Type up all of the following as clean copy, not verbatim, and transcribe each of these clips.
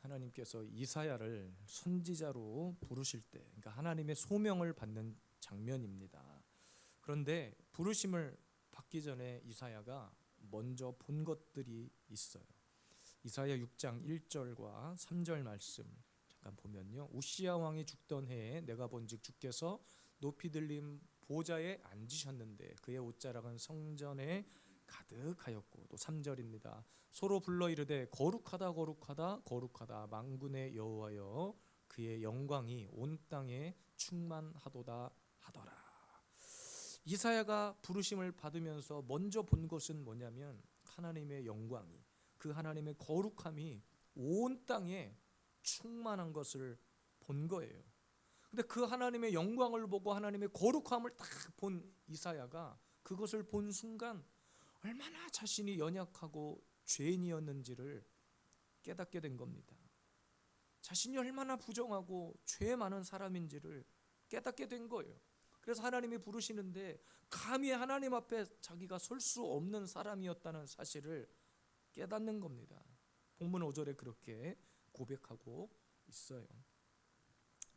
하나님께서 이사야를 선지자로 부르실 때, 그러니까 하나님의 소명을 받는 장면입니다. 그런데 부르심을 받기 전에 이사야가 먼저 본 것들이 있어요. 이사야 6장 1절과 3절 말씀 잠깐 보면요, 우시야 왕이 죽던 해에 내가 본즉 주께서 높이 들린 보좌에 앉으셨는데 그의 옷자락은 성전에 가득하였고, 또 3절입니다. 소로 불러 이르되 거룩하다 거룩하다 거룩하다 만군의 여호와여, 그의 영광이 온 땅에 충만하도다 하더라. 이사야가 부르심을 받으면서 먼저 본 것은 뭐냐면 하나님의 영광이, 그 하나님의 거룩함이 온 땅에 충만한 것을 본 거예요. 근데 그 하나님의 영광을 보고 하나님의 거룩함을 딱 본 이사야가 그것을 본 순간 얼마나 자신이 연약하고 죄인이었는지를 깨닫게 된 겁니다. 자신이 얼마나 부정하고 죄 많은 사람인지를 깨닫게 된 거예요. 그래서 하나님이 부르시는데 감히 하나님 앞에 자기가 설 수 없는 사람이었다는 사실을 깨닫는 겁니다. 본문 5절에 그렇게 고백하고 있어요.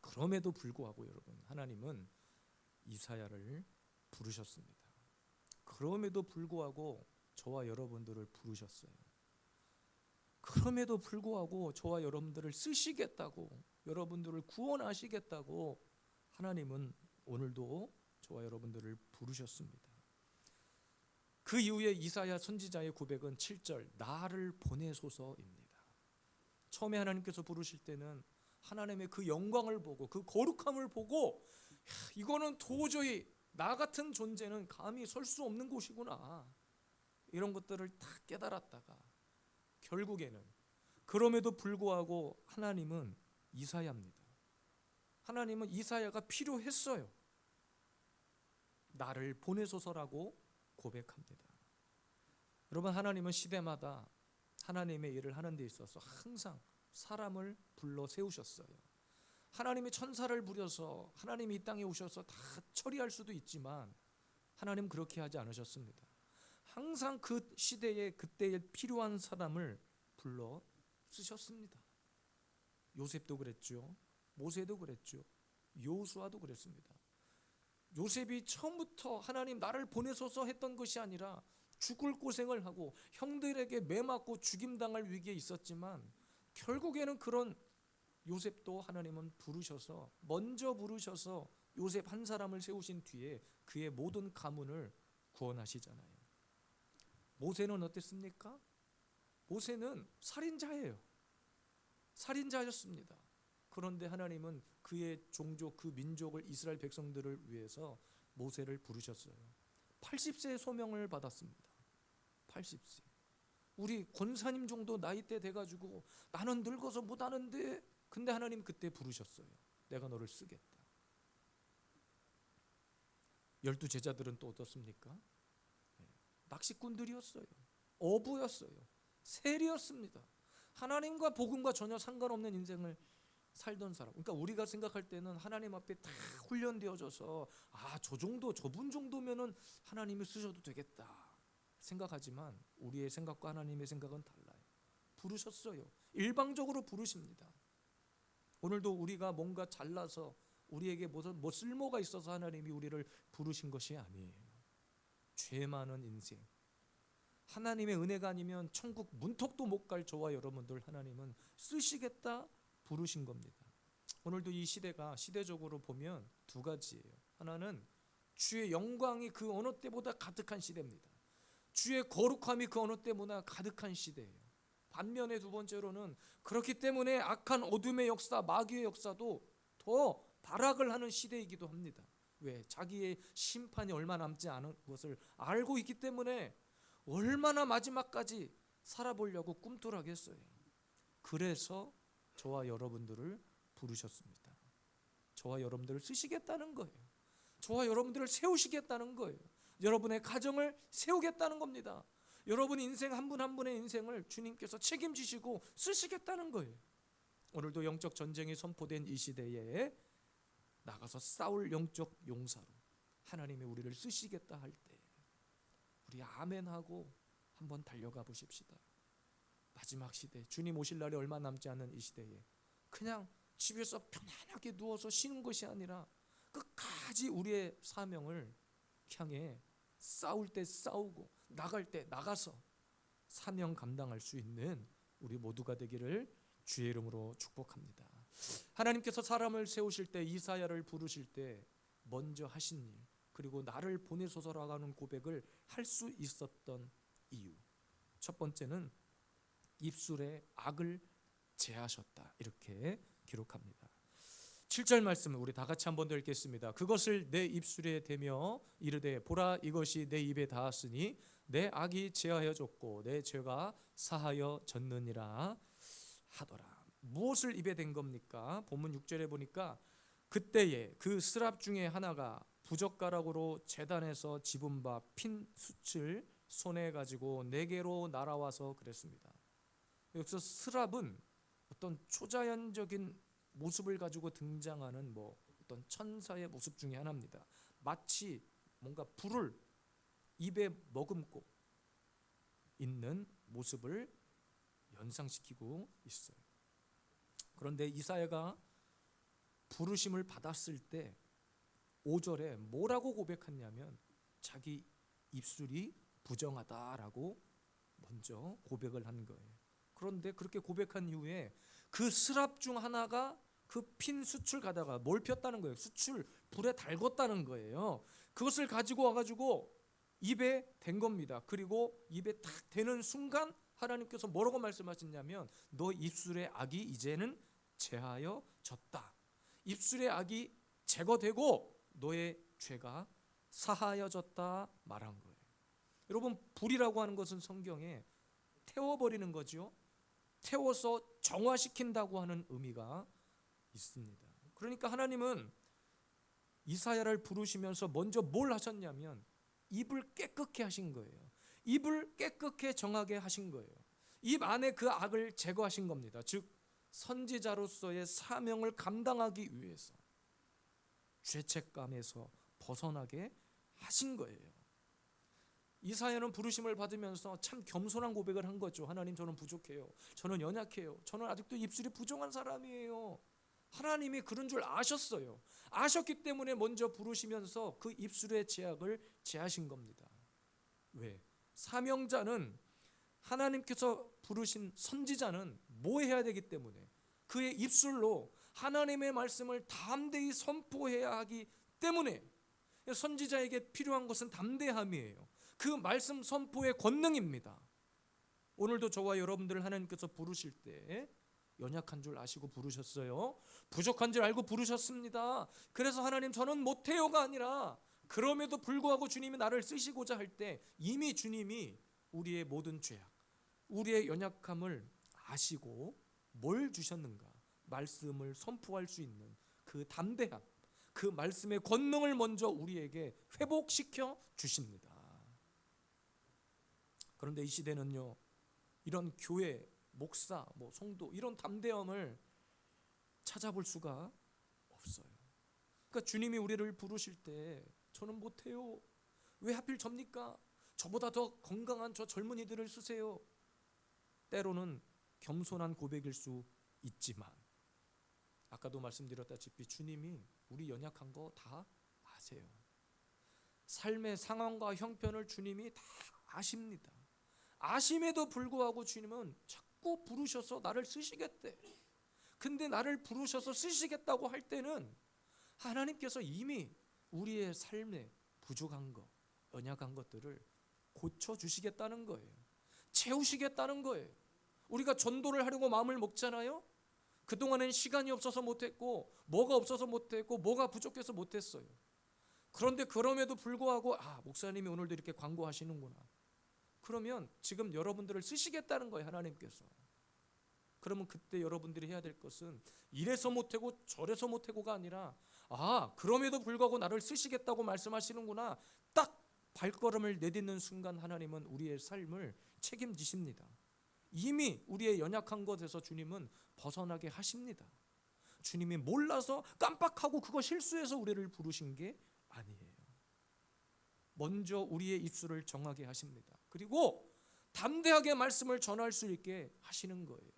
그럼에도 불구하고 여러분, 하나님은 이사야를 부르셨습니다. 그럼에도 불구하고 저와 여러분들을 부르셨어요. 그럼에도 불구하고 저와 여러분들을 쓰시겠다고, 여러분들을 구원하시겠다고 하나님은 오늘도 저와 여러분들을 부르셨습니다. 그 이후에 이사야 선지자의 고백은 7절 나를 보내소서입니다. 처음에 하나님께서 부르실 때는 하나님의 그 영광을 보고 그 거룩함을 보고 이거는 도저히 나 같은 존재는 감히 설 수 없는 곳이구나, 이런 것들을 다 깨달았다가 결국에는 그럼에도 불구하고 하나님은 이사야입니다. 하나님은 이사야가 필요했어요. 나를 보내소서라고 고백합니다. 여러분, 하나님은 시대마다 하나님의 일을 하는 데 있어서 항상 사람을 불러 세우셨어요. 하나님이 천사를 부려서 하나님이 이 땅에 오셔서 다 처리할 수도 있지만 하나님은 그렇게 하지 않으셨습니다. 항상 그 시대에 그때에 필요한 사람을 불러 쓰셨습니다. 요셉도 그랬죠. 모세도 그랬죠. 여호수아도 그랬습니다. 요셉이 처음부터 하나님 나를 보내소서 했던 것이 아니라 죽을 고생을 하고 형들에게 매맞고 죽임당할 위기에 있었지만 결국에는 그런 요셉도 하나님은 부르셔서, 먼저 부르셔서 요셉 한 사람을 세우신 뒤에 그의 모든 가문을 구원하시잖아요. 모세는 어땠습니까? 모세는 살인자예요. 살인자였습니다. 그런데 하나님은 그의 종족, 그 민족을, 이스라엘 백성들을 위해서 모세를 부르셨어요. 80세의 소명을 받았습니다. 80세. 우리 권사님 정도 나이대 돼가지고 나는 늙어서 못하는데, 근데 하나님 그때 부르셨어요. 내가 너를 쓰겠다. 12 제자들은 또 어떻습니까? 낚시꾼들이었어요. 어부였어요. 세리였습니다. 하나님과 복음과 전혀 상관없는 인생을 살던 사람. 그러니까 우리가 생각할 때는 하나님 앞에 다 훈련되어져서 저 정도, 저분 정도면은 하나님이 쓰셔도 되겠다 생각하지만 우리의 생각과 하나님의 생각은 달라요. 부르셨어요. 일방적으로 부르십니다. 오늘도 우리가 뭔가 잘나서 우리에게 뭐 쓸모가 있어서 하나님이 우리를 부르신 것이 아니에요. 죄 많은 인생, 하나님의 은혜가 아니면 천국 문턱도 못 갈 저와 여러분들 하나님은 쓰시겠다 부르신 겁니다. 오늘도 이 시대가 시대적으로 보면 두 가지예요. 하나는 주의 영광이 그 어느 때보다 가득한 시대입니다. 주의 거룩함이 그 어느 때보다 가득한 시대예요. 반면에 두 번째로는 그렇기 때문에 악한 어둠의 역사, 마귀의 역사도 더 발악을 하는 시대이기도 합니다. 왜? 자기의 심판이 얼마 남지 않은 것을 알고 있기 때문에 얼마나 마지막까지 살아보려고 꿈틀하겠어요. 그래서 저와 여러분들을 부르셨습니다. 저와 여러분들을 쓰시겠다는 거예요. 저와 여러분들을 세우시겠다는 거예요. 여러분의 가정을 세우겠다는 겁니다. 여러분 인생 한 분 한 분의 인생을 주님께서 책임지시고 쓰시겠다는 거예요. 오늘도 영적 전쟁이 선포된 이 시대에 나가서 싸울 영적 용사로 하나님이 우리를 쓰시겠다 할 때 우리 아멘하고 한번 달려가 보십시다. 마지막 시대, 주님 오실 날이 얼마 남지 않은 이 시대에 그냥 집에서 편안하게 누워서 쉬는 것이 아니라 끝까지 우리의 사명을 향해 싸울 때 싸우고 나갈 때 나가서 사명 감당할 수 있는 우리 모두가 되기를 주의 이름으로 축복합니다. 하나님께서 사람을 세우실 때, 이사야를 부르실 때 먼저 하신 일, 그리고 나를 보내소서라고 하는 고백을 할 수 있었던 이유, 첫 번째는 입술의 악을 제하셨다, 이렇게 기록합니다. 7절 말씀을 우리 다 같이 한번 더 읽겠습니다. 그것을 내 입술에 대며 이르되 보라, 이것이 내 입에 닿았으니 내 악이 제하여졌고 내 죄가 사하여 졌느니라 하더라. 무엇을 입에 댄 겁니까? 본문 6절에 보니까 그때에 그 스랍 중에 하나가 부젓가락으로 제단에서 집은 바 핀 숯을 손에 가지고 내게로 날아와서 그랬습니다. 여기서 스랍은 어떤 초자연적인 모습을 가지고 등장하는 어떤 천사의 모습 중에 하나입니다. 마치 뭔가 불을 입에 머금고 있는 모습을 연상시키고 있어요. 그런데 이사야가 부르심을 받았을 때 5절에 뭐라고 고백했냐면 자기 입술이 부정하다라고 먼저 고백을 한 거예요. 그런데 그렇게 고백한 이후에 그 스랍 중 하나가 그 핀 숯을 가다가 뭘 폈다는 거예요. 숯을 불에 달궜다는 거예요. 그것을 가지고 와가지고 입에 댄 겁니다. 그리고 입에 딱 대는 순간 하나님께서 뭐라고 말씀하셨냐면 너 입술의 악이 이제는 제하여졌다. 입술의 악이 제거되고 너의 죄가 사하여졌다 말한 거예요. 여러분, 불이라고 하는 것은 성경에 태워버리는 거죠. 태워서 정화시킨다고 하는 의미가 있습니다. 그러니까 하나님은 이사야를 부르시면서 먼저 뭘 하셨냐면 입을 깨끗게 하신 거예요. 입을 깨끗게 정하게 하신 거예요. 입 안에 그 악을 제거하신 겁니다. 즉 선지자로서의 사명을 감당하기 위해서 죄책감에서 벗어나게 하신 거예요. 이사야는 부르심을 받으면서 참 겸손한 고백을 한 거죠. 하나님, 저는 부족해요. 저는 연약해요. 저는 아직도 입술이 부정한 사람이에요. 하나님이 그런 줄 아셨어요. 아셨기 때문에 먼저 부르시면서 그 입술의 제약을 제하신 겁니다. 왜? 사명자는, 하나님께서 부르신 선지자는 뭐 해야 되기 때문에, 그의 입술로 하나님의 말씀을 담대히 선포해야 하기 때문에 선지자에게 필요한 것은 담대함이에요. 그 말씀 선포의 권능입니다. 오늘도 저와 여러분들을 하나님께서 부르실 때 연약한 줄 아시고 부르셨어요. 부족한 줄 알고 부르셨습니다. 그래서 하나님, 저는 못해요가 아니라 그럼에도 불구하고 주님이 나를 쓰시고자 할 때 이미 주님이 우리의 모든 죄악, 우리의 연약함을 아시고 뭘 주셨는가? 말씀을 선포할 수 있는 그 담대함, 그 말씀의 권능을 먼저 우리에게 회복시켜 주십니다. 그런데 이 시대는요, 이런 교회, 목사, 성도, 이런 담대함을 찾아볼 수가 없어요. 그러니까 주님이 우리를 부르실 때 저는 못해요. 왜 하필 접니까? 저보다 더 건강한 저 젊은이들을 쓰세요. 때로는 겸손한 고백일 수 있지만 아까도 말씀드렸다시피 주님이 우리 연약한 거 다 아세요. 삶의 상황과 형편을 주님이 다 아십니다. 아심에도 불구하고 주님은 자꾸 부르셔서 나를 쓰시겠대. 근데 나를 부르셔서 쓰시겠다고 할 때는 하나님께서 이미 우리의 삶에 부족한 것, 연약한 것들을 고쳐주시겠다는 거예요. 채우시겠다는 거예요. 우리가 전도를 하려고 마음을 먹잖아요. 그동안엔 시간이 없어서 못했고, 뭐가 없어서 못했고, 뭐가 부족해서 못했어요. 그런데 그럼에도 불구하고 목사님이 오늘도 이렇게 광고하시는구나. 그러면 지금 여러분들을 쓰시겠다는 거예요, 하나님께서. 그러면 그때 여러분들이 해야 될 것은 이래서 못하고 저래서 못하고가 아니라 그럼에도 불구하고 나를 쓰시겠다고 말씀하시는구나. 딱 발걸음을 내딛는 순간 하나님은 우리의 삶을 책임지십니다. 이미 우리의 연약한 것에서 주님은 벗어나게 하십니다. 주님이 몰라서 깜빡하고 그거 실수해서 우리를 부르신 게 아니에요. 먼저 우리의 입술을 정하게 하십니다. 그리고 담대하게 말씀을 전할 수 있게 하시는 거예요.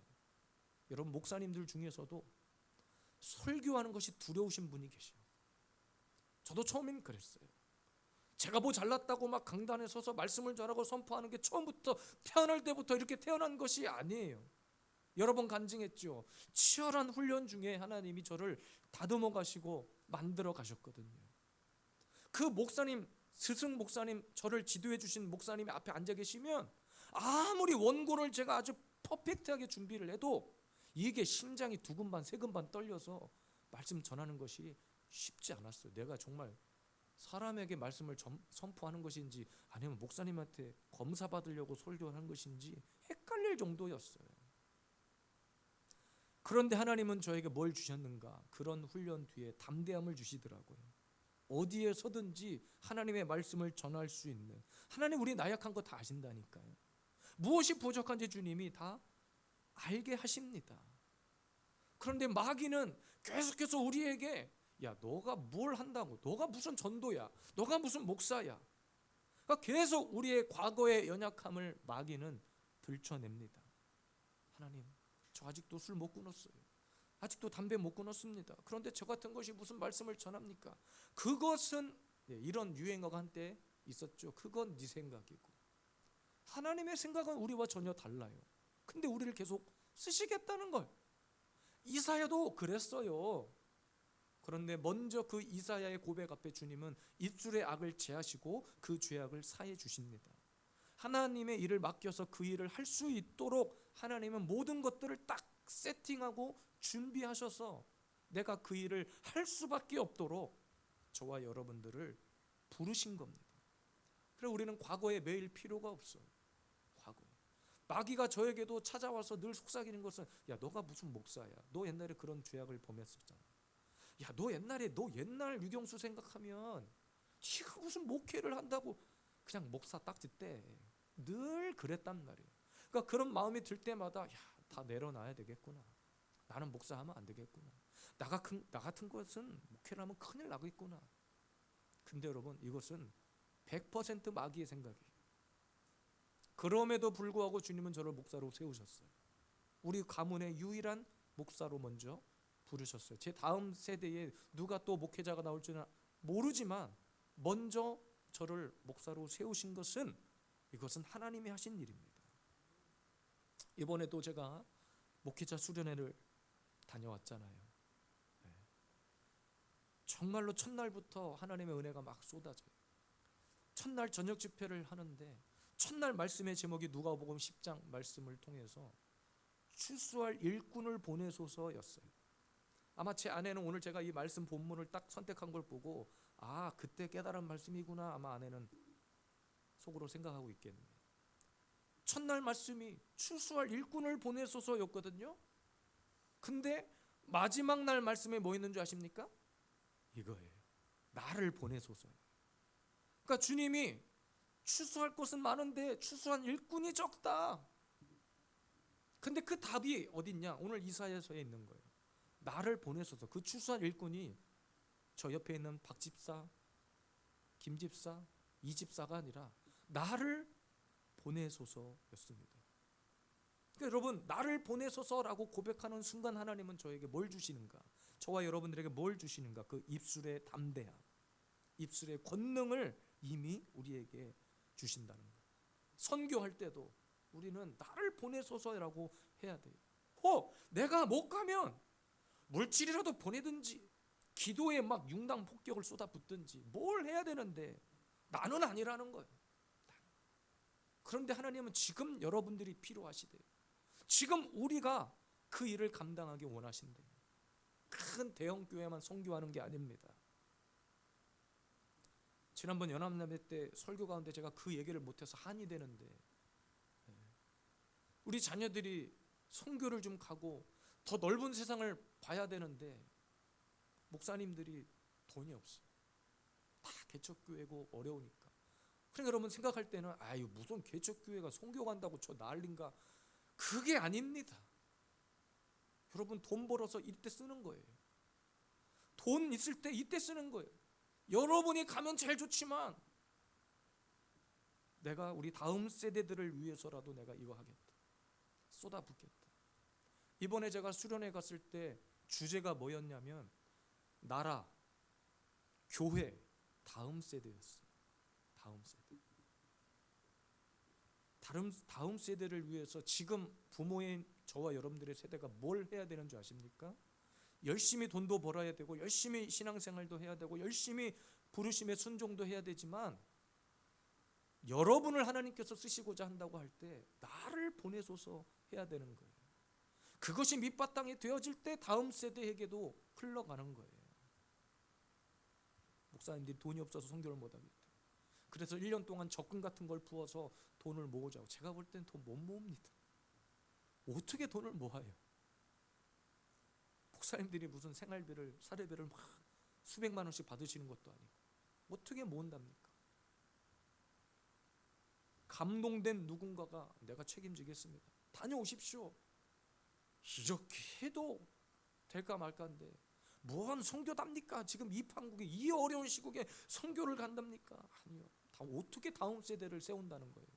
여러분, 목사님들 중에서도 설교하는 것이 두려우신 분이 계셔요. 저도 처음엔 그랬어요. 제가 뭐 잘났다고 막 강단에 서서 말씀을 전하고 선포하는 게 처음부터 태어날 때부터 이렇게 태어난 것이 아니에요. 여러 번 간증했죠. 치열한 훈련 중에 하나님이 저를 다듬어 가시고 만들어 가셨거든요. 그 목사님, 스승 목사님, 저를 지도해 주신 목사님이 앞에 앉아 계시면 아무리 원고를 제가 아주 퍼펙트하게 준비를 해도 이게 심장이 두근반 세근반 떨려서 말씀 전하는 것이 쉽지 않았어요. 내가 정말 사람에게 말씀을 선포하는 것인지 아니면 목사님한테 검사 받으려고 설교하는 것인지 헷갈릴 정도였어요. 그런데 하나님은 저에게 뭘 주셨는가? 그런 훈련 뒤에 담대함을 주시더라고요. 어디에 서든지 하나님의 말씀을 전할 수 있는, 하나님 우리 나약한 거 다 아신다니까요. 무엇이 부족한지 주님이 다 알게 하십니다. 그런데 마귀는 계속해서 우리에게 야, 너가 뭘 한다고? 너가 무슨 전도야? 너가 무슨 목사야? 그러니까 계속 우리의 과거의 연약함을 마귀는 들춰냅니다. 하나님, 저 아직도 술 못 끊었어요. 아직도 담배 못 끊었습니다. 그런데 저 같은 것이 무슨 말씀을 전합니까? 그것은 이런 유행어가 한때 있었죠. 그건 네 생각이고 하나님의 생각은 우리와 전혀 달라요. 근데 우리를 계속 쓰시겠다는 거예요. 이사야도 그랬어요. 그런데 먼저 그 이사야의 고백 앞에 주님은 입술의 악을 제하시고 그 죄악을 사해 주십니다. 하나님의 일을 맡겨서 그 일을 할 수 있도록 하나님은 모든 것들을 딱 세팅하고 준비하셔서 내가 그 일을 할 수밖에 없도록 저와 여러분들을 부르신 겁니다. 그래서 우리는 과거에 매일 필요가 없어요. 과거에 마귀가 저에게도 찾아와서 늘 속삭이는 것은 야, 너가 무슨 목사야? 너 옛날에 그런 죄악을 범했었잖아. 야, 너 옛날 유경수 생각하면 네가 무슨 목회를 한다고 그냥 목사 딱지 때 늘 그랬단 말이에요. 그러니까 그런 마음이 들 때마다 야, 다 내려놔야 되겠구나. 나는 목사하면 안 되겠구나. 나 같은 것은 목회를 하면 큰일 나겠구나. 근데 여러분, 이것은 100% 마귀의 생각이에요. 그럼에도 불구하고 주님은 저를 목사로 세우셨어요. 우리 가문의 유일한 목사로 먼저 부르셨어요. 제 다음 세대에 누가 또 목회자가 나올지는 모르지만 먼저 저를 목사로 세우신 것은 이것은 하나님이 하신 일입니다. 이번에도 제가 목회자 수련회를 다녀왔잖아요. 정말로 첫날부터 하나님의 은혜가 막 쏟아져요. 첫날 저녁 집회를 하는데 첫날 말씀의 제목이 누가복음 10장 말씀을 통해서 추수할 일꾼을 보내소서였어요. 아마 제 아내는 오늘 제가 이 말씀 본문을 딱 선택한 걸 보고 아, 그때 깨달은 말씀이구나 아마 아내는 속으로 생각하고 있겠네요. 첫날 말씀이 추수할 일꾼을 보내소서였거든요. 근데 마지막 날 말씀에 뭐 있는 줄 아십니까? 이거예요. 나를 보내소서요. 그러니까 주님이 추수할 것은 많은데 추수한 일꾼이 적다. 근데 그 답이 어딨냐? 오늘 이사야서에 있는 거예요. 나를 보내소서. 그 추수한 일꾼이 저 옆에 있는 박 집사, 김 집사, 이 집사가 아니라 나를 보내소서였습니다. 그러니까 여러분, 나를 보내소서라고 고백하는 순간 하나님은 저에게 뭘 주시는가? 저와 여러분들에게 뭘 주시는가? 그 입술의 담대함, 입술의 권능을 이미 우리에게 주신다는 거예요. 선교할 때도 우리는 나를 보내소서라고 해야 돼요. 내가 못 가면 물질이라도 보내든지 기도에 막 융당 폭격을 쏟아붓든지 뭘 해야 되는데 나는 아니라는 거예요. 그런데 하나님은 지금 여러분들이 필요하시대요. 지금 우리가 그 일을 감당하기 원하신대요. 큰 대형 교회만 선교하는 게 아닙니다. 지난번 연합예배 때 설교 가운데 제가 그 얘기를 못해서 한이 되는데 우리 자녀들이 선교를 좀 가고 더 넓은 세상을 봐야 되는데 목사님들이 돈이 없어요. 다 개척교회고 어려우니까. 그러니까 여러분 생각할 때는 아유 무슨 개척교회가 선교 간다고 저 난린가. 그게 아닙니다. 여러분 돈 벌어서 이때 쓰는 거예요. 돈 있을 때 이때 쓰는 거예요. 여러분이 가면 제일 좋지만 내가 우리 다음 세대들을 위해서라도 내가 이거 하겠다. 쏟아붓겠다. 이번에 제가 수련회 갔을 때 주제가 뭐였냐면 나라, 교회, 다음 세대였어요. 다음 세대. 다음 세대를 위해서 지금 부모인 저와 여러분들의 세대가 뭘 해야 되는 줄 아십니까? 열심히 돈도 벌어야 되고 열심히 신앙생활도 해야 되고 열심히 부르심에 순종도 해야 되지만 여러분을 하나님께서 쓰시고자 한다고 할 때 나를 보내소서 해야 되는 거예요. 그것이 밑바탕이 되어질 때 다음 세대에게도 흘러가는 거예요. 목사님들이 돈이 없어서 선교를 못하겠다. 그래서 1년 동안 적금 같은 걸 부어서 돈을 모으자고. 제가 볼 때는 돈 못 모읍니다. 어떻게 돈을 모아요? 목사님들이 무슨 생활비를 사례비를 막 수백만 원씩 받으시는 것도 아니고 어떻게 모은답니까? 감동된 누군가가 내가 책임지겠습니다. 다녀오십시오. 이렇게 해도 될까 말까인데 무한 선교답니까? 지금 이 판국에 이 어려운 시국에 선교를 간답니까? 아니요. 다 어떻게 다음 세대를 세운다는 거예요.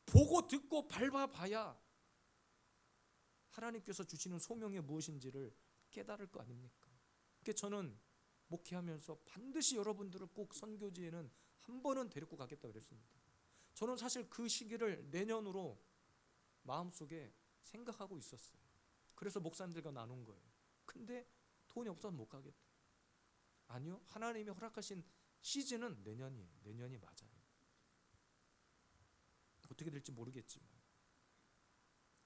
보고 듣고 밟아봐야 하나님께서 주시는 소명이 무엇인지를 깨달을 거 아닙니까? 그래서 저는 목회하면서 반드시 여러분들을 꼭 선교지에는 한 번은 데리고 가겠다고 그랬습니다. 저는 사실 그 시기를 내년으로 마음속에 생각하고 있었어요. 그래서 목사님들과 나눈 거예요. 근데 돈이 없어서 못 가겠다. 아니요. 하나님이 허락하신 시즌은 내년이에요. 내년이 맞아요. 어떻게 될지 모르겠지만.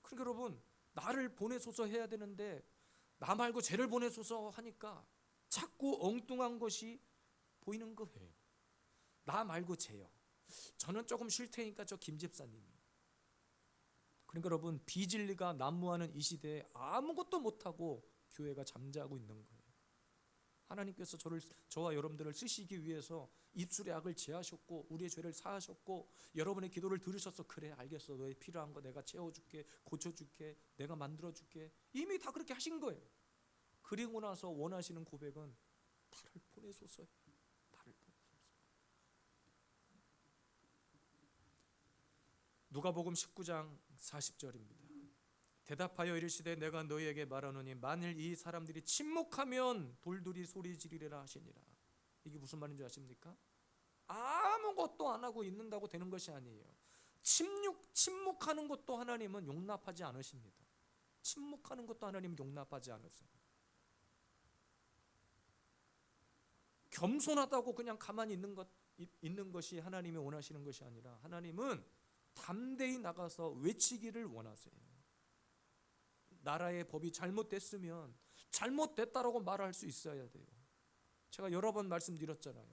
그러니까 여러분, 나를 보내소서 해야 되는데 나 말고 쟤를 보내소서 하니까 자꾸 엉뚱한 것이 보이는 거예요. 나 말고 쟤요. 저는 조금 쉴 테니까 저 김 집사님이. 그러니까 여러분, 비진리가 난무하는 이 시대에 아무것도 못하고 교회가 잠자고 있는 거예요. 하나님께서 저와 여러분들을 쓰시기 위해서 입술의 악을 제하셨고 우리의 죄를 사하셨고 여러분의 기도를 들으셔서 그래 알겠어, 너의 필요한 거 내가 채워줄게, 고쳐줄게, 내가 만들어줄게, 이미 다 그렇게 하신 거예요. 그리고 나서 원하시는 고백은 나를 보내소서. 나를 보내소서. 누가복음 19장 40절입니다. 대답하여 이르시되 내가 너희에게 말하노니 만일 이 사람들이 침묵하면 돌들이 소리 지르리라 하시니라. 이게 무슨 말인 줄 아십니까? 아무것도 안 하고 있는다고 되는 것이 아니에요. 침묵하는 것도 하나님은 용납하지 않으십니다. 침묵하는 것도 하나님은 용납하지 않으세요. 겸손하다고 그냥 가만히 있는 것이 하나님이 원하시는 것이 아니라 하나님은 담대히 나가서 외치기를 원하세요. 나라의 법이 잘못됐으면 잘못됐다라고 말할 수 있어야 돼요. 제가 여러 번 말씀드렸잖아요.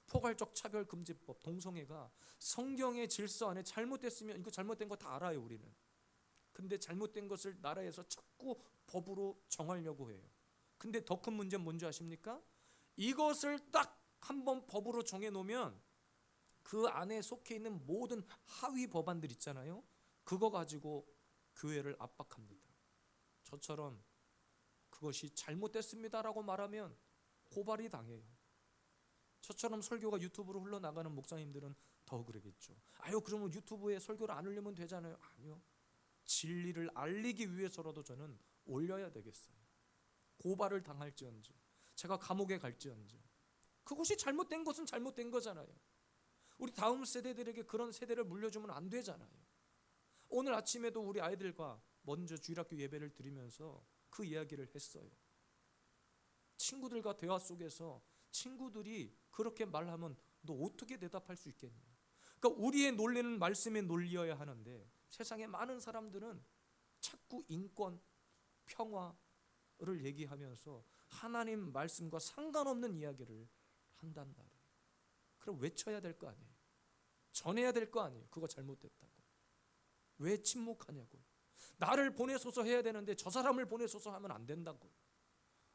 포괄적 차별금지법, 동성애가 성경의 질서 안에 잘못됐으면 이거 잘못된 거 다 알아요, 우리는. 근데 잘못된 것을 나라에서 자꾸 법으로 정하려고 해요. 근데 더 큰 문제는 뭔지 아십니까? 이것을 딱 한번 법으로 정해놓으면 그 안에 속해 있는 모든 하위 법안들 있잖아요. 그거 가지고 교회를 압박합니다. 저처럼 그것이 잘못됐습니다라고 말하면 고발이 당해요. 저처럼 설교가 유튜브로 흘러나가는 목사님들은 더 그러겠죠. 아유, 그러면 유튜브에 설교를 안 올리면 되잖아요. 아니요. 진리를 알리기 위해서라도 저는 올려야 되겠어요. 고발을 당할지언정, 제가 감옥에 갈지언정, 그것이 잘못된 것은 잘못된 거잖아요. 우리 다음 세대들에게 그런 세대를 물려주면 안 되잖아요. 오늘 아침에도 우리 아이들과 먼저 주일학교 예배를 드리면서 그 이야기를 했어요. 친구들과 대화 속에서 친구들이 그렇게 말하면 너 어떻게 대답할 수 있겠냐. 그러니까 우리의 논리는 말씀의 논리여야 하는데 세상에 많은 사람들은 자꾸 인권, 평화를 얘기하면서 하나님 말씀과 상관없는 이야기를 한단 말이에요. 그럼 외쳐야 될 거 아니에요. 전해야 될 거 아니에요. 그거 잘못됐다고. 왜 침묵하냐고요. 나를 보내소서 해야 되는데 저 사람을 보내소서 하면 안 된다고요.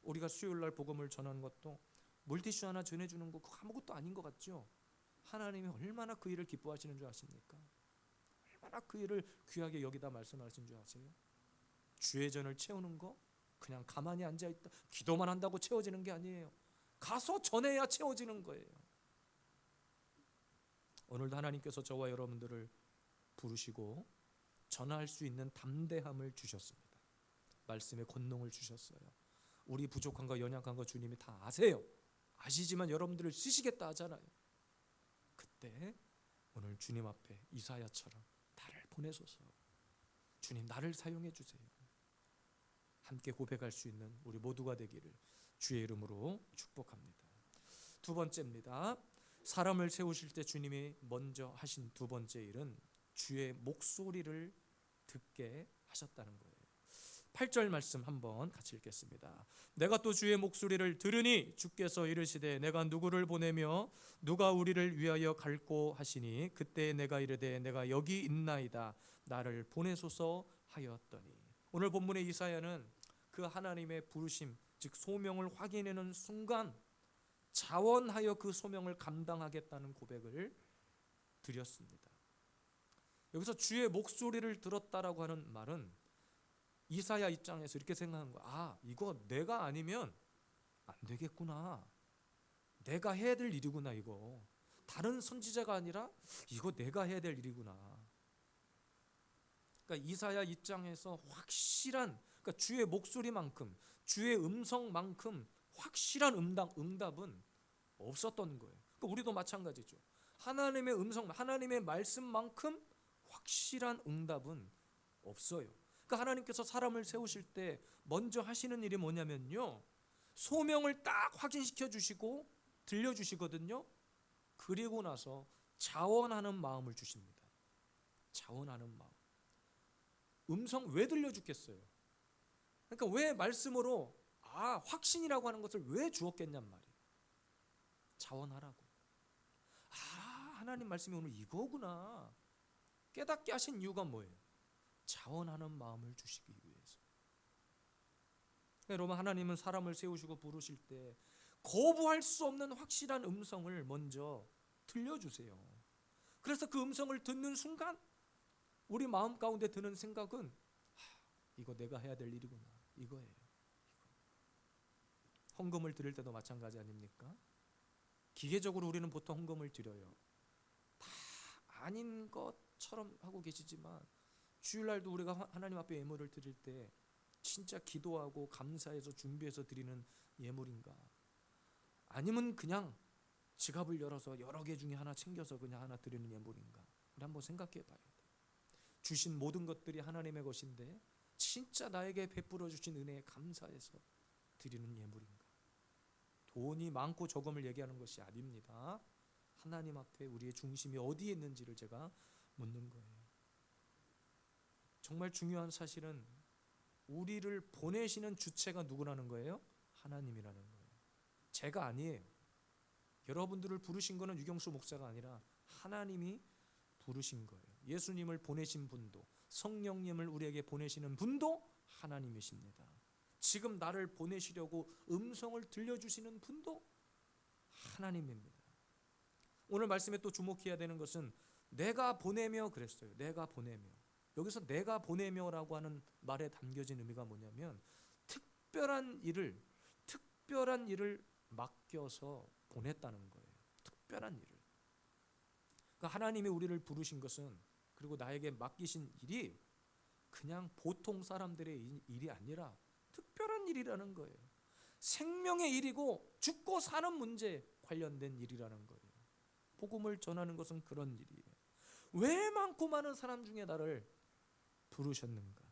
우리가 수요일날 복음을 전하는 것도 물티슈 하나 전해주는 거 그거 아무것도 아닌 것 같죠? 하나님이 얼마나 그 일을 기뻐하시는 줄 아십니까? 얼마나 그 일을 귀하게 여기다 말씀하신 줄 아세요? 주의 전을 채우는 거 그냥 가만히 앉아있다 기도만 한다고 채워지는 게 아니에요. 가서 전해야 채워지는 거예요. 오늘도 하나님께서 저와 여러분들을 부르시고 전할 수 있는 담대함을 주셨습니다. 말씀의 권능을 주셨어요. 우리 부족한 거 연약한 거 주님이 다 아세요. 아시지만 여러분들을 쓰시겠다 하잖아요. 그때 오늘 주님 앞에 이사야처럼 나를 보내소서, 주님 나를 사용해 주세요, 함께 고백할 수 있는 우리 모두가 되기를 주의 이름으로 축복합니다. 두 번째입니다. 사람을 세우실 때 주님이 먼저 하신 두 번째 일은 주의 목소리를 듣게 하셨다는 거예요. 8절 말씀 한번 같이 읽겠습니다. 내가 또 주의 목소리를 들으니 주께서 이르시되 내가 누구를 보내며 누가 우리를 위하여 갈꼬 하시니 그때 내가 이르되 내가 여기 있나이다 나를 보내소서 하였더니. 오늘 본문의 이사야는 그 하나님의 부르심 즉 소명을 확인하는 순간 자원하여 그 소명을 감당하겠다는 고백을 드렸습니다. 여기서 주의 목소리를 들었다라고 하는 말은 이사야 입장에서 이렇게 생각한 거야. 아, 이거 내가 아니면 안 되겠구나. 내가 해야 될 일이구나. 이거 다른 선지자가 아니라 이거 내가 해야 될 일이구나. 그러니까 이사야 입장에서 확실한, 그러니까 주의 목소리만큼, 주의 음성만큼 확실한 응답은 없었던 거예요. 그러니까 우리도 마찬가지죠. 하나님의 음성, 하나님의 말씀만큼 확실한 응답은 없어요. 그러니까 하나님께서 사람을 세우실 때 먼저 하시는 일이 뭐냐면요, 소명을 딱 확인시켜 주시고 들려주시거든요. 그리고 나서 자원하는 마음을 주십니다. 자원하는 마음. 음성 왜 들려주겠어요? 그러니까 왜 말씀으로 확신이라고 하는 것을 왜 주었겠냔 말이에요. 자원하라고. 하나님 말씀이 오늘 이거구나 깨닫게 하신 이유가 뭐예요? 자원하는 마음을 주시기 위해서. 여러분, 하나님은 사람을 세우시고 부르실 때 거부할 수 없는 확실한 음성을 먼저 들려주세요. 그래서 그 음성을 듣는 순간 우리 마음 가운데 드는 생각은 이거 내가 해야 될 일이구나, 이거예요. 헌금을 드릴 때도 마찬가지 아닙니까? 기계적으로 우리는 보통 헌금을 드려요. 다 아닌 것처럼 하고 계시지만 주일날도 우리가 하나님 앞에 예물을 드릴 때 진짜 기도하고 감사해서 준비해서 드리는 예물인가? 아니면 그냥 지갑을 열어서 여러 개 중에 하나 챙겨서 그냥 하나 드리는 예물인가? 우리 한번 생각해 봐야 돼. 주신 모든 것들이 하나님의 것인데 진짜 나에게 베풀어 주신 은혜에 감사해서 드리는 예물인가? 돈이 많고 적음을 얘기하는 것이 아닙니다. 하나님 앞에 우리의 중심이 어디에 있는지를 제가 묻는 거예요. 정말 중요한 사실은 우리를 보내시는 주체가 누구라는 거예요? 하나님이라는 거예요. 제가 아니에요. 여러분들을 부르신 거는 유경수 목사가 아니라 하나님이 부르신 거예요. 예수님을 보내신 분도, 성령님을 우리에게 보내시는 분도 하나님이십니다. 지금 나를 보내시려고 음성을 들려주시는 분도 하나님입니다. 오늘 말씀에 또 주목해야 되는 것은 내가 보내며 그랬어요. 내가 보내며. 여기서 내가 보내며라고 하는 말에 담겨진 의미가 뭐냐면 특별한 일을 맡겨서 보냈다는 거예요. 특별한 일을. 그러니까 하나님이 우리를 부르신 것은, 그리고 나에게 맡기신 일이 그냥 보통 사람들의 일이 아니라 특별한 일이라는 거예요. 생명의 일이고 죽고 사는 문제에 관련된 일이라는 거예요. 복음을 전하는 것은 그런 일이에요. 왜 많고 많은 사람 중에 나를 부르셨는가?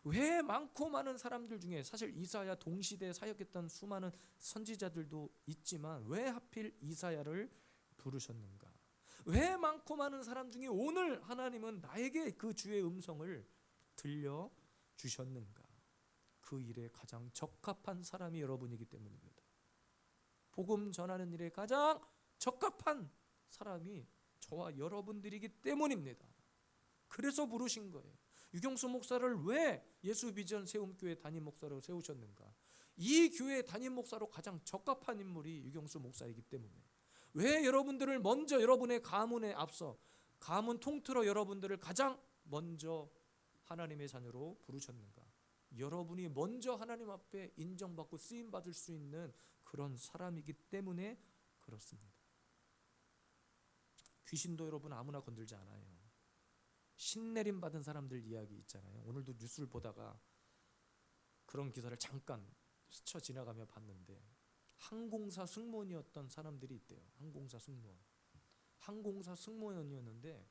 왜 많고 많은 사람들 중에, 사실 이사야 동시대에 사역했던 수많은 선지자들도 있지만 왜 하필 이사야를 부르셨는가? 왜 많고 많은 사람 중에 오늘 하나님은 나에게 그 주의 음성을 들려주셨는가? 그 일에 가장 적합한 사람이 여러분이기 때문입니다. 복음 전하는 일에 가장 적합한 사람이 저와 여러분들이기 때문입니다. 그래서 부르신 거예요. 유경수 목사를 왜 예수 비전 세움교회 담임 목사로 세우셨는가? 이 교회 담임 목사로 가장 적합한 인물이 유경수 목사이기 때문에. 왜 여러분들을 먼저, 여러분의 가문에 앞서 가문 통틀어 여러분들을 가장 먼저 하나님의 자녀로 부르셨는가? 여러분이 먼저 하나님 앞에 인정받고 쓰임받을 수 있는 그런 사람이기 때문에 그렇습니다. 귀신도 여러분 아무나 건들지 않아요. 신내림 받은 사람들 이야기 있잖아요. 오늘도 뉴스를 보다가 그런 기사를 잠깐 스쳐 지나가며 봤는데, 항공사 승무원이었던 사람들이 있대요. 항공사 승무원이었는데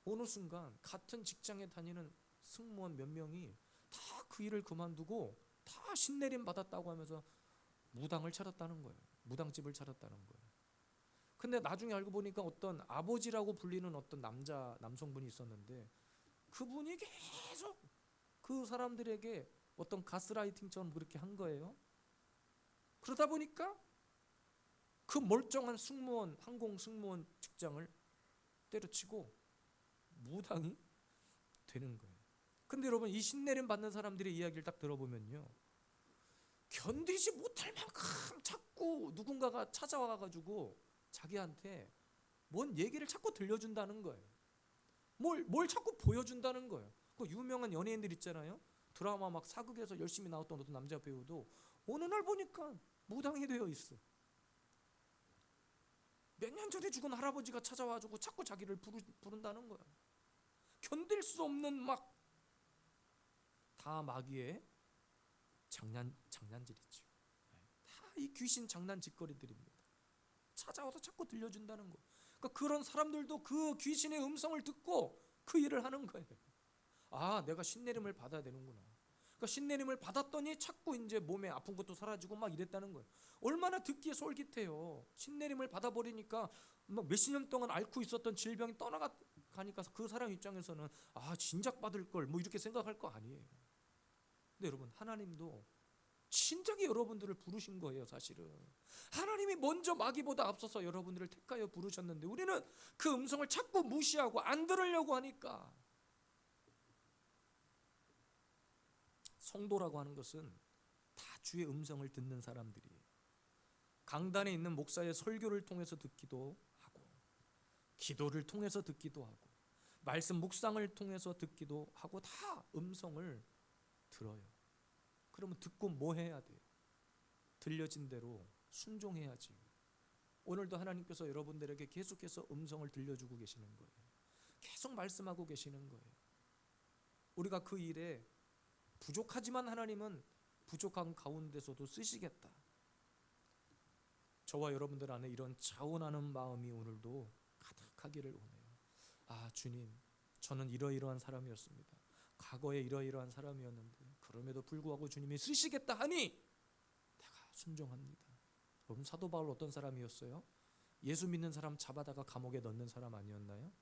어느 순간 같은 직장에 다니는 승무원 몇 명이 다 그 일을 그만두고 다 신내림 받았다고 하면서 무당을 차렸다는 거예요. 무당집을 차렸다는 거예요. 근데 나중에 알고 보니까 어떤 아버지라고 불리는 어떤 남성분이 있었는데, 그분이 계속 그 사람들에게 어떤 가스라이팅처럼 그렇게 한 거예요. 그러다 보니까 그 멀쩡한 항공 승무원 직장을 때려치고 무당이 되는 거예요. 근데 여러분, 이 신내림 받는 사람들의 이야기를 딱 들어보면요, 견디지 못할 만큼 자꾸 누군가가 찾아와가지고 자기한테 뭔 얘기를 자꾸 들려준다는 거예요. 뭘 자꾸 보여준다는 거예요. 그 유명한 연예인들 있잖아요. 드라마 막 사극에서 열심히 나왔던 어떤 남자 배우도 어느 날 보니까 무당이 되어 있어. 몇 년 전에 죽은 할아버지가 찾아와가지고 자꾸 자기를 부른다는 거야. 견딜 수 없는 다 마귀의 장난질이죠. 다 이 귀신 장난짓거리들입니다. 찾아와서 자꾸 들려준다는 거. 그러니까 그런 사람들도 그 귀신의 음성을 듣고 그 일을 하는 거예요. 아, 내가 신내림을 받아야 되는구나. 그러니까 신내림을 받았더니 자꾸 이제 몸에 아픈 것도 사라지고 막 이랬다는 거예요. 얼마나 듣기에 솔깃해요. 신내림을 받아버리니까 막 몇십 년 동안 앓고 있었던 질병이 떠나가니까 그 사람 입장에서는 아, 진작 받을 걸 뭐 이렇게 생각할 거 아니에요. 근데 여러분, 하나님도 진작에 여러분들을 부르신 거예요. 사실은 하나님이 먼저 마귀보다 앞서서 여러분들을 택하여 부르셨는데, 우리는 그 음성을 자꾸 무시하고 안 들으려고 하니까. 성도라고 하는 것은 다 주의 음성을 듣는 사람들이에요. 강단에 있는 목사의 설교를 통해서 듣기도 하고, 기도를 통해서 듣기도 하고, 말씀 묵상을 통해서 듣기도 하고, 다 음성을 들어요. 그러면 듣고 뭐 해야 돼요? 들려진 대로 순종해야지. 오늘도 하나님께서 여러분들에게 계속해서 음성을 들려주고 계시는 거예요. 계속 말씀하고 계시는 거예요. 우리가 그 일에 부족하지만 하나님은 부족한 가운데서도 쓰시겠다. 저와 여러분들 안에 이런 자원하는 마음이 오늘도 가득하기를 원해요. 아, 주님, 저는 이러이러한 사람이었습니다. 과거에 이러이러한 사람이었는데 그럼에도 불구하고 주님이 쓰시겠다 하니 내가 순종합니다. 여러분, 사도 바울 어떤 사람이었어요? 예수 믿는 사람 잡아다가 감옥에 넣는 사람 아니었나요?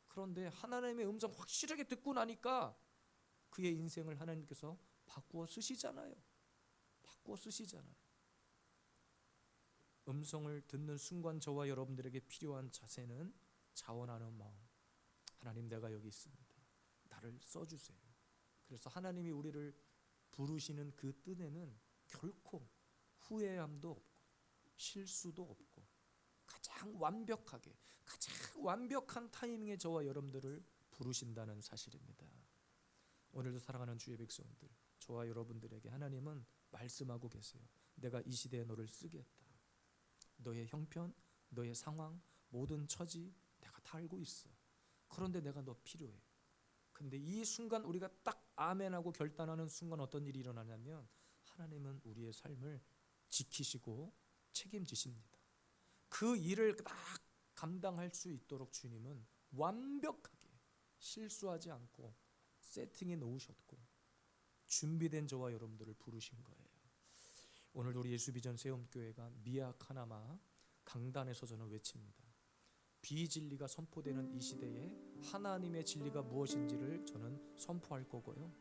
그런데 하나님의 음성 확실하게 듣고 나니까 그의 인생을 하나님께서 바꾸어 쓰시잖아요. 음성을 듣는 순간 저와 여러분들에게 필요한 자세는 자원하는 마음. 하나님, 내가 여기 있습니다. 나를 써주세요. 그래서 하나님이 우리를 부르시는 그 뜻에는 결코 후회함도 없고 실수도 없고 가장 완벽한 타이밍에 저와 여러분들을 부르신다는 사실입니다. 오늘도 사랑하는 주의 백성들, 저와 여러분들에게 하나님은 말씀하고 계세요. 내가 이 시대에 너를 쓰겠다. 너의 형편, 너의 상황, 모든 처지 내가 다 알고 있어. 그런데 내가 너 필요해. 근데 이 순간 우리가 딱 아멘하고 결단하는 순간 어떤 일이 일어나냐면 하나님은 우리의 삶을 지키시고 책임지십니다. 그 일을 딱 감당할 수 있도록 주님은 완벽하게 실수하지 않고 세팅해 놓으셨고 준비된 저와 여러분들을 부르신 거예요. 오늘 우리 예수비전 세움교회가 미약하나마 강단에서 저는 외칩니다. 비진리가 선포되는 이 시대에 하나님의 진리가 무엇인지를 저는 선포할 거고요.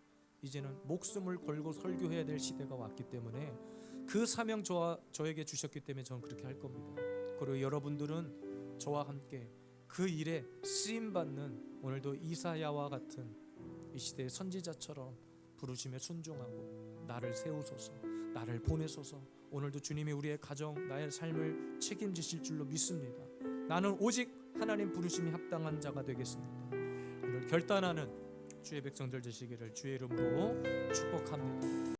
이제는 목숨을 걸고 설교해야 될 시대가 왔기 때문에 그 사명 저에게 주셨기 때문에 저는 그렇게 할 겁니다. 그리고 여러분들은 저와 함께 그 일에 쓰임받는 오늘도 이사야와 같은 이 시대의 선지자처럼 부르심에 순종하고 나를 세우소서, 나를 보내소서. 오늘도 주님이 우리의 가정, 나의 삶을 책임지실 줄로 믿습니다. 나는 오직 하나님 부르심이 합당한 자가 되겠습니다. 오늘 결단하는 주의 백성들 되시기를 주의 이름으로 축복합니다.